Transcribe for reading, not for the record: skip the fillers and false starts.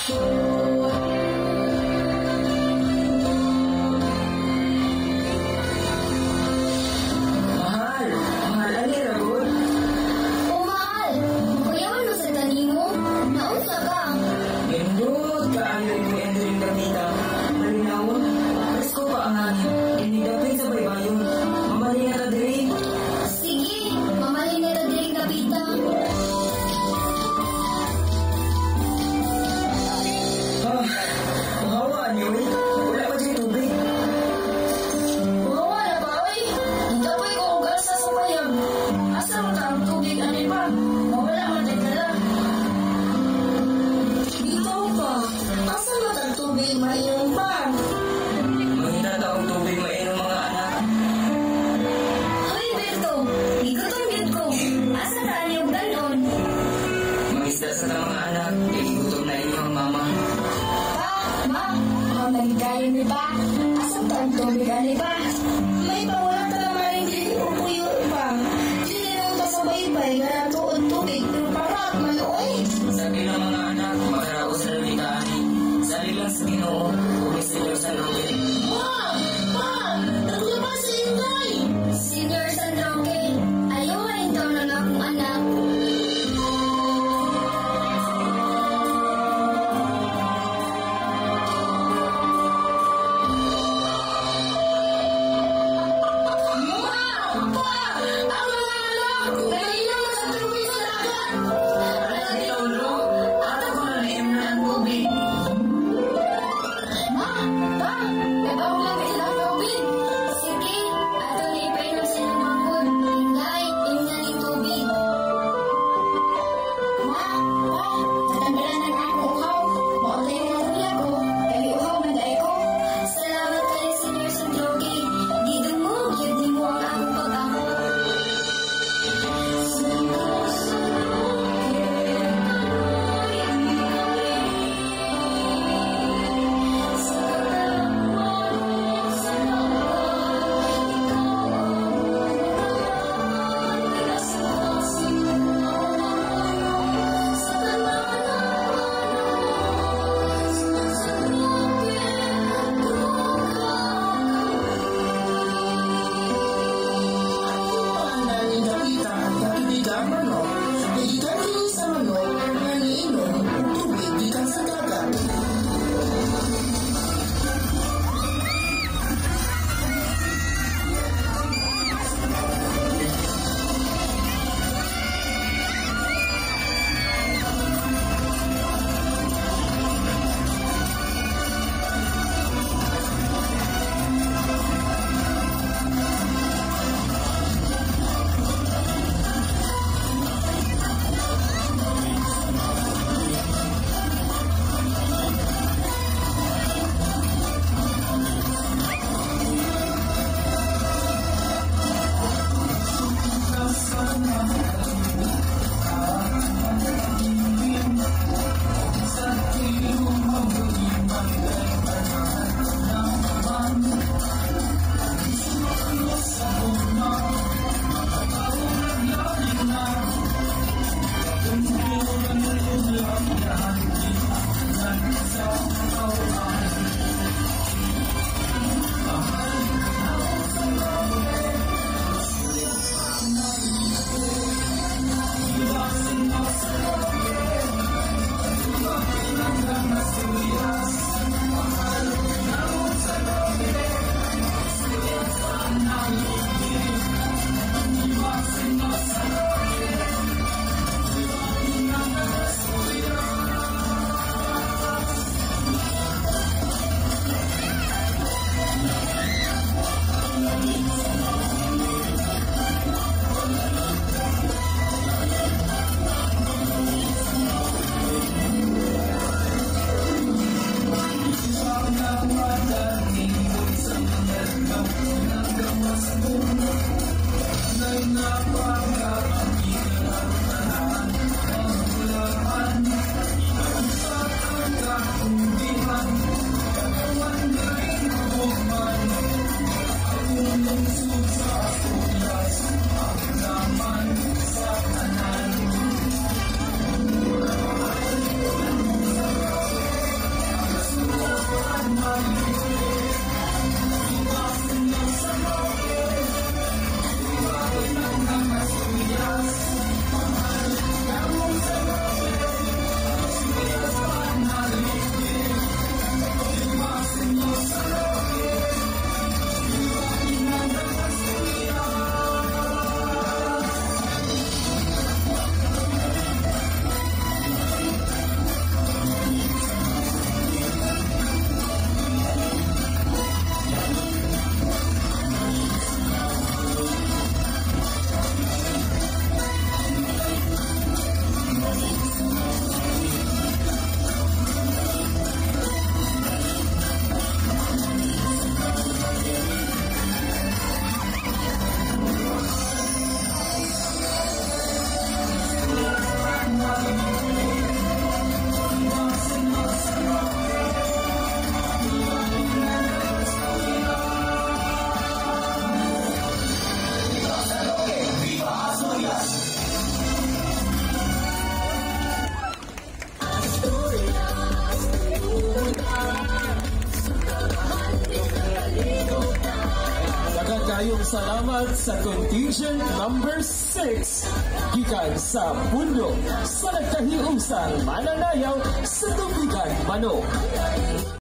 Mahal! Mahal, ani ragon? O mahal, kuyawan mo sa tanimo. Naunsa ka. Lindot ka ayo imo entering gamita. Malinawon, presko pa ang hangin. Inidapin sa baybayon. Mamali na ka diri. Sige, mamalin na diri kapita. Uhawa niyo eh. Wala pa dyan tubig. Buhawa na ba, oy? Hintapay ko og asa sa bayag. Asa mo ta ang tubig, ani ba? Mawala man din dala. Dito pa. Asa mo ta ang tubig, mainom pa? Mangita taong tubig mainom mga anak. Hoy, Berto, igutom yun ko. Asa ta niyong ganon? Mangisda sa mga anak. Igutom na inyo ang mama. Ma, mamaligayon ni ba? Asa ta ang tubig, ani ba? May pawala ta naman hindi upuyo pa. Sino nang pasabaybay nga natuod tubig, pero parat man, oy. Sabi ng mga anak, makaraos sa nalitaan. Sabi lang sa Ginoo, umisilyo sa lugar. Ma! Ma! Naglabas sa inday! Senior San Roque, ayaw nga ikaw ng akong anak. Salamat sa contingent number 6 gikan sa bundok sa nagkahiusang mananayaw sa tubigan manok.